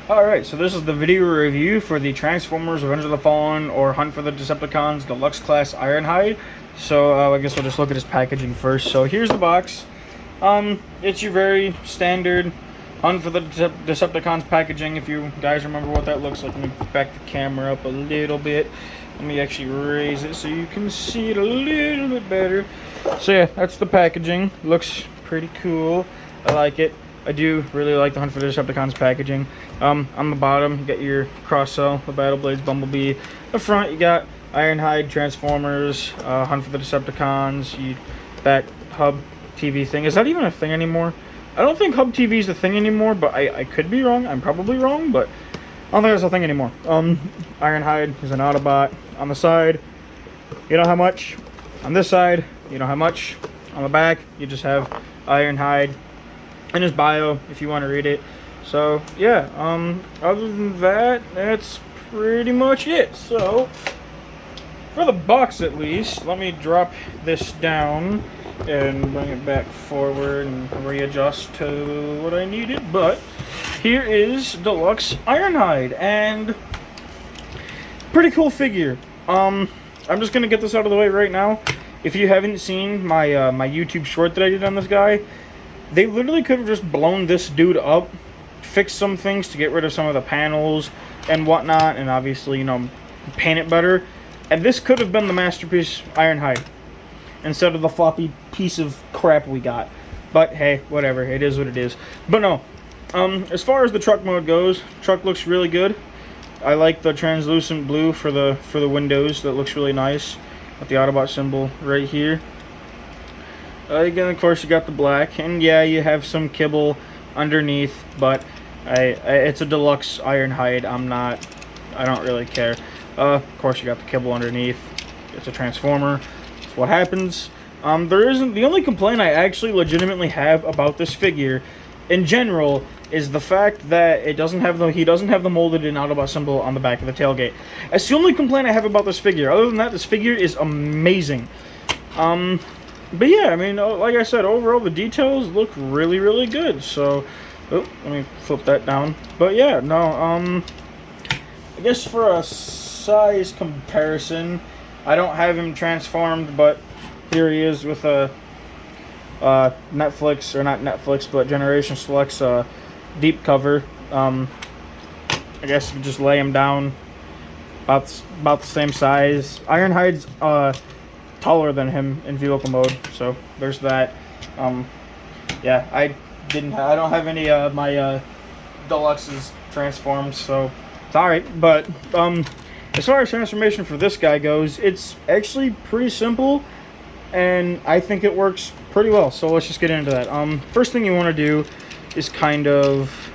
Alright, so this is the video review for the Transformers Revenge of the Fallen or Hunt for the Decepticons Deluxe Class Ironhide. So I guess we'll just look at his packaging first. So here's the box. It's your very standard Hunt for the Decepticons packaging. If you guys remember what that looks like, let me back the camera up a little bit. Let me actually raise it so you can see it a little bit better. So yeah, that's the packaging. Looks pretty cool. I like it. I do really like the Hunt for the Decepticons packaging. On the bottom, you got your cross-cell, the Battle Blades, Bumblebee. The front, you got Ironhide, Transformers, Hunt for the Decepticons, that Hub TV thing. Is that even a thing anymore? I don't think Hub TV is a thing anymore, but I could be wrong. I'm probably wrong, but I don't think it's a thing anymore. Ironhide is an Autobot. On the side, you know how much. On this side, you know how much. On the back, you just have Ironhide in his bio if you want to read it. So yeah, other than that, that's pretty much it. So for the box at least, let me drop this down and bring it back forward and readjust to what I needed. But here is Deluxe Ironhide, and pretty cool figure. I'm just gonna get this out of the way right now. If you haven't seen my my YouTube short that I did on this guy, they literally could have just blown this dude up, fixed some things to get rid of some of the panels and whatnot, and obviously, you know, paint it better. And this could have been the masterpiece Ironhide instead of the floppy piece of crap we got. But hey, whatever, it is what it is. But no, as far as the truck mode goes, truck looks really good. I like the translucent blue for the windows. That looks really nice with the Autobot symbol right here. Again, of course, you got the black, and yeah, you have some kibble underneath, but it's a deluxe Ironhide. I don't really care. Of course, you got the kibble underneath. It's a Transformer. That's what happens. The only complaint I actually legitimately have about this figure, in general, is the fact that he doesn't have the molded in Autobot symbol on the back of the tailgate. That's the only complaint I have about this figure. Other than that, this figure is amazing. But yeah, I mean, like I said, overall the details look really, really good. So, let me flip that down. But yeah, no, I guess for a size comparison, I don't have him transformed, but here he is with a Netflix, or not Netflix, but Generation Select's deep cover. I guess you just lay him down about the same size. Ironhide's taller than him in vehicle mode, so there's that. Yeah, I don't have any of my Deluxes transformed, so it's alright. But as far as transformation for this guy goes, it's actually pretty simple, and I think it works pretty well. So let's just get into that. First thing you want to do is kind of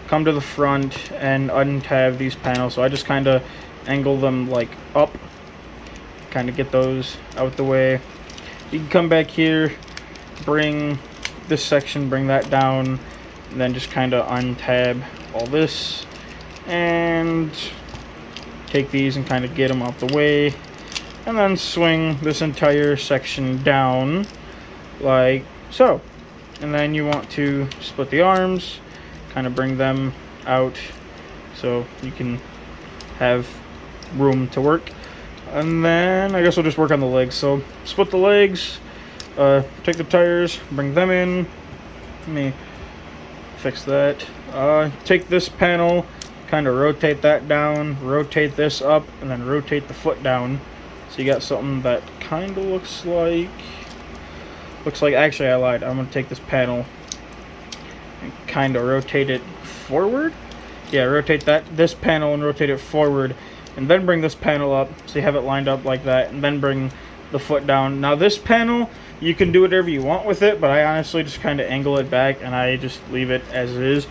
come to the front and untab these panels. So I just kind of angle them like up, kind of get those out the way. You can come back here, bring this section, bring that down, and then just kind of untab all this and take these and kind of get them out the way, and then swing this entire section down like so. And then you want to split the arms, kind of bring them out so you can have room to work. And then I guess we'll just work on the legs. So split the legs, take the tires, bring them in. Let me fix that. Take this panel, kind of rotate that down, rotate this up, and then rotate the foot down. So you got something that kind of looks like, actually I lied. I'm going to take this panel and kind of rotate it forward. Yeah, rotate this panel and rotate it forward. And then bring this panel up, so you have it lined up like that, and then bring the foot down. Now this panel, you can do whatever you want with it, but I honestly just kind of angle it back, and I just leave it as it is.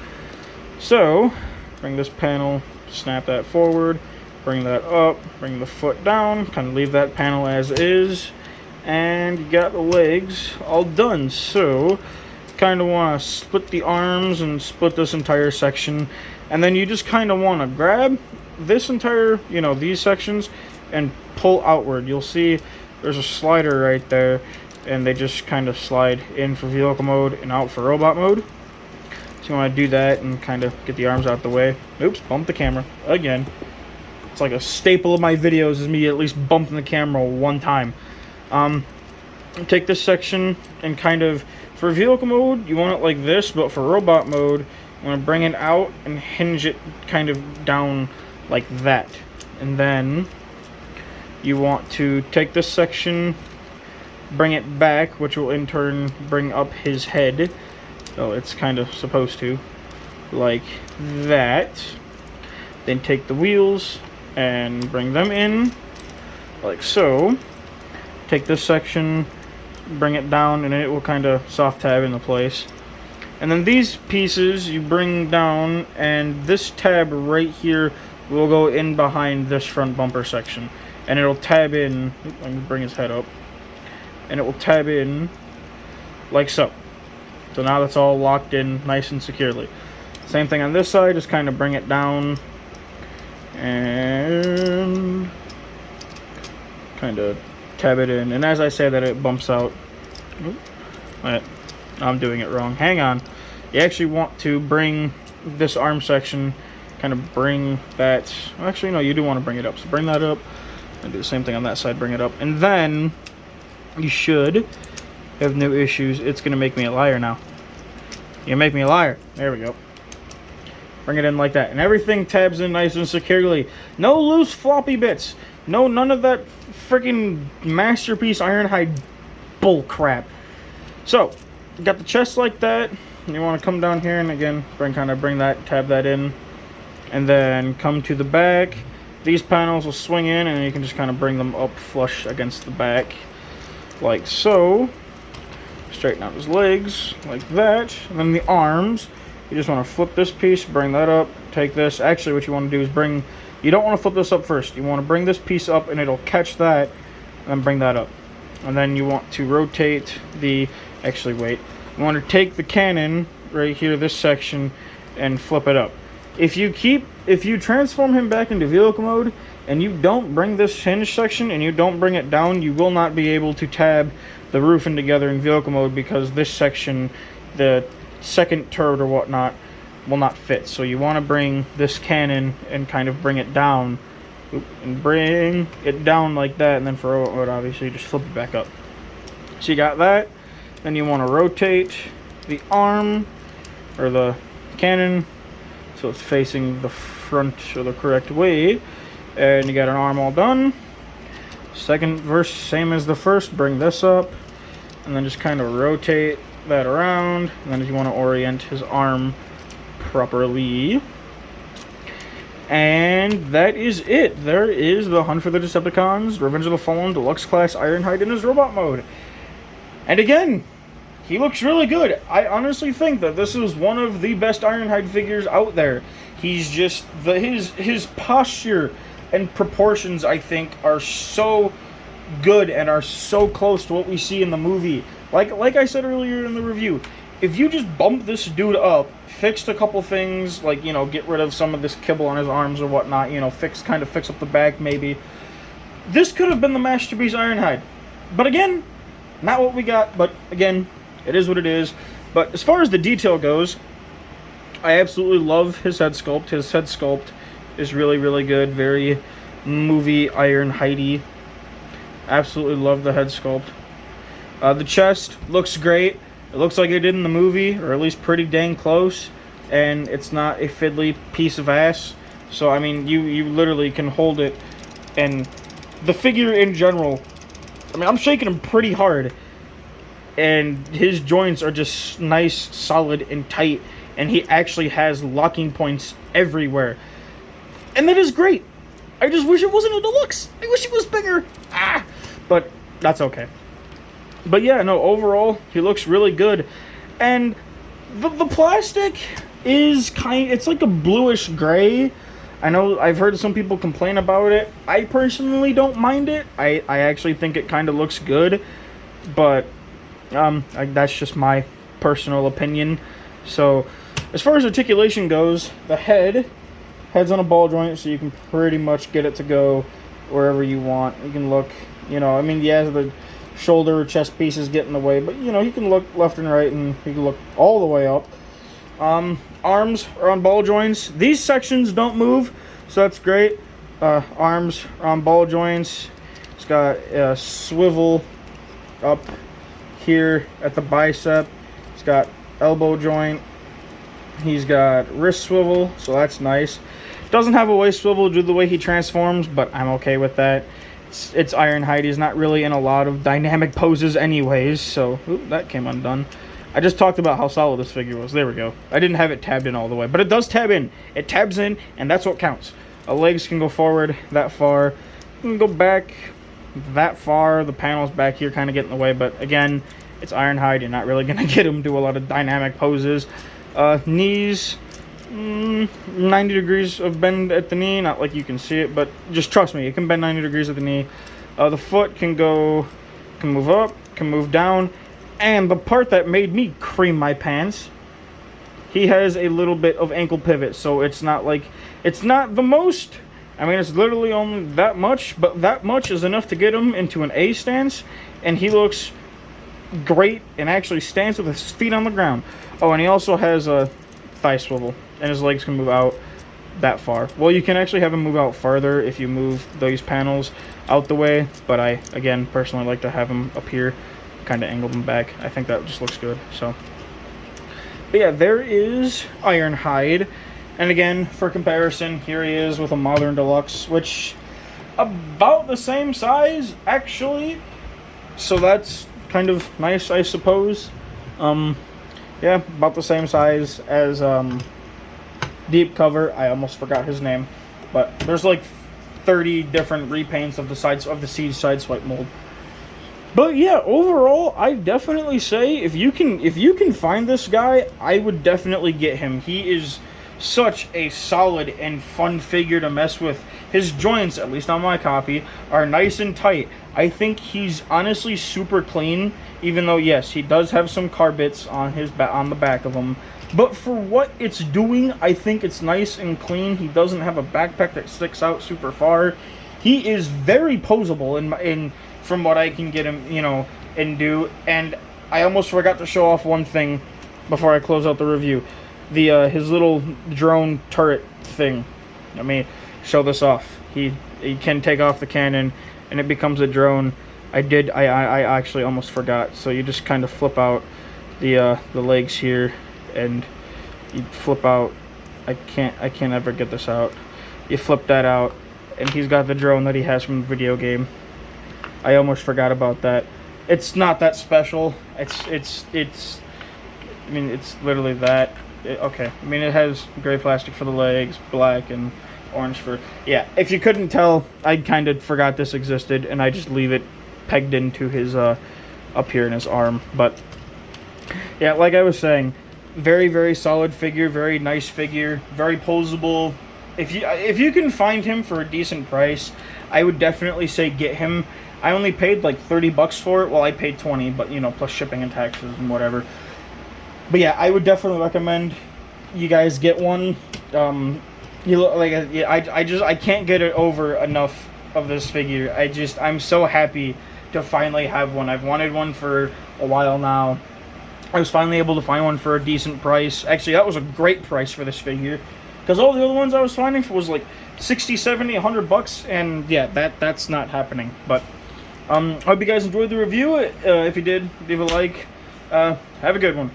So, bring this panel, snap that forward, bring that up, bring the foot down, kind of leave that panel as is, and you got the legs all done. So, kind of want to split the arms and split this entire section, and then you just kind of want to grab this entire, these sections, and pull outward. You'll see there's a slider right there, and they just kind of slide in for vehicle mode and out for robot mode. So you want to do that and kind of get the arms out the way. Oops, bump the camera again. It's like a staple of my videos is me at least bumping the camera one time. Take this section and kind of, for vehicle mode, you want it like this, but for robot mode, you want to bring it out and hinge it kind of down like that. And then you want to take this section, bring it back, which will in turn bring up his head. So it's kind of supposed to, like that. Then take the wheels and bring them in, like so. Take this section, bring it down, and it will kind of soft tab into place. And then these pieces you bring down, and this tab right here will go in behind this front bumper section. And it'll tab in, let me bring his head up, and it will tab in like so. So now that's all locked in nice and securely. Same thing on this side, just kind of bring it down and kind of tab it in. And as I say that, it bumps out. Wait, I'm doing it wrong. Hang on. You actually want to bring this arm section, kind of bring that. Actually, no, you do want to bring it up. So bring that up and do the same thing on that side, bring it up. And then you should have no issues. It's going to make me a liar now. You make me a liar. There we go. Bring it in like that. And everything tabs in nice and securely. No loose floppy bits. No, none of that freaking masterpiece Ironhide bull crap. So, you got the chest like that. You want to come down here and again, bring that, tab that in. And then come to the back. These panels will swing in and you can just kind of bring them up flush against the back. Like so. Straighten out his legs like that. And then the arms, you just want to flip this piece, bring that up, take this. Actually, what you want to do is you don't want to flip this up first. You want to bring this piece up and it'll catch that and then bring that up. And then you want to rotate you want to take the cannon right here, this section, and flip it up. If you transform him back into vehicle mode and you don't bring this hinge section and you don't bring it down, you will not be able to tab the roof in together in vehicle mode because this section, the second turret or whatnot, will not fit. So you want to bring this cannon and kind of bring it down, and bring it down like that, and then for robot mode, obviously, just flip it back up. So you got that. Then you want to rotate the arm or the cannon so it's facing the front or the correct way, and you got an arm all done. Second verse, same as the first, bring this up and then just kind of rotate that around, and then you want to orient his arm properly. And that is it. There is the Hunt for the Decepticons, Revenge of the Fallen, Deluxe Class Ironhide in his robot mode. And again, he looks really good. I honestly think that this is one of the best Ironhide figures out there. He's just, his posture and proportions, I think, are so good and are so close to what we see in the movie. Like I said earlier in the review, if you just bump this dude up, fixed a couple things, like, you know, get rid of some of this kibble on his arms or whatnot, you know, fix up the back maybe, this could have been the masterpiece Ironhide. But again, not what we got, but again, it is what it is. But as far as the detail goes, I absolutely love his head sculpt. His head sculpt is really, really good. Very movie Ironhide-y. Absolutely love the head sculpt. The chest looks great. It looks like it did in the movie, or at least pretty dang close. And it's not a fiddly piece of ass. So, I mean, you literally can hold it. And the figure in general, I mean, I'm shaking him pretty hard. And his joints are just nice, solid, and tight. And he actually has locking points everywhere. And that is great. I just wish it wasn't a deluxe. I wish it was bigger. But that's okay. But yeah, no, overall, he looks really good. And the plastic is it's like a bluish gray. I know I've heard some people complain about it. I personally don't mind it. I actually think it kind of looks good. But that's just my personal opinion. So, as far as articulation goes, the head's on a ball joint, so you can pretty much get it to go wherever you want. You can look, you know, I mean, yeah, the shoulder, chest pieces get in the way, but, you know, you can look left and right, and you can look all the way up. Arms are on ball joints. These sections don't move, so that's great. Arms are on ball joints. It's got a swivel up here at the bicep. It's got elbow joint. He's got wrist swivel, so that's nice. Doesn't have a waist swivel due to the way he transforms, but I'm okay with that. It's Ironhide. He's not really in a lot of dynamic poses anyways, so... Ooh, that came undone. I just talked about how solid this figure was. There we go. I didn't have it tabbed in all the way, but it does tab in. It tabs in, and that's what counts. Legs can go forward that far. You can go back that far. The panel's back here kind of get in the way, but again, it's Ironhide. You're not really going to get him do a lot of dynamic poses. Knees, 90 degrees of bend at the knee. Not like you can see it, but just trust me, it can bend 90 degrees at the knee. The foot can move up, can move down. And the part that made me cream my pants, he has a little bit of ankle pivot, so it's not the most. I mean, it's literally only that much, but that much is enough to get him into an A stance, and he looks great and actually stands with his feet on the ground. Oh, and he also has a thigh swivel, and his legs can move out that far. Well, you can actually have him move out farther if you move these panels out the way, but I, again, personally like to have him up here. Kind of angled him back. I think that just looks good. So, but yeah, there is Ironhide, and again, for comparison, here he is with a modern deluxe, which about the same size actually. So that's kind of nice, I suppose. Yeah, about the same size as Deep Cover. I almost forgot his name, but there's like 30 different repaints of the sides of the Siege Sideswipe mold. But yeah, overall, I definitely say if you can find this guy, I would definitely get him. He is such a solid and fun figure to mess with. His joints, at least on my copy, are nice and tight. I think he's honestly super clean, even though yes, he does have some car bits on the back of him. But for what it's doing, I think it's nice and clean. He doesn't have a backpack that sticks out super far. He is very posable in from what I can get him, and do. And I almost forgot to show off one thing before I close out the review. His little drone turret thing. Let me show this off. He can take off the cannon, and it becomes a drone. I actually almost forgot. So you just kind of flip out the legs here, and you flip out. I can't ever get this out. You flip that out, and he's got the drone that he has from the video game. I almost forgot about that. It's not that special. It's I mean, it's literally that. Okay. I mean, it has gray plastic for the legs, black and orange for... Yeah, if you couldn't tell, I kind of forgot this existed, and I just leave it pegged into his, up here in his arm. But, yeah, like I was saying, very, very solid figure, very nice figure, very posable. If you can find him for a decent price, I would definitely say get him. I only paid like $30 for it. Well, I paid 20, but plus shipping and taxes and whatever. But yeah, I would definitely recommend you guys get one. I can't get it over enough of this figure. I'm so happy to finally have one. I've wanted one for a while now. I was finally able to find one for a decent price. Actually, that was a great price for this figure, because all the other ones I was finding for was like 60, 70, $100, and yeah, that's not happening. But hope you guys enjoyed the review. If you did, leave a like. Have a good one.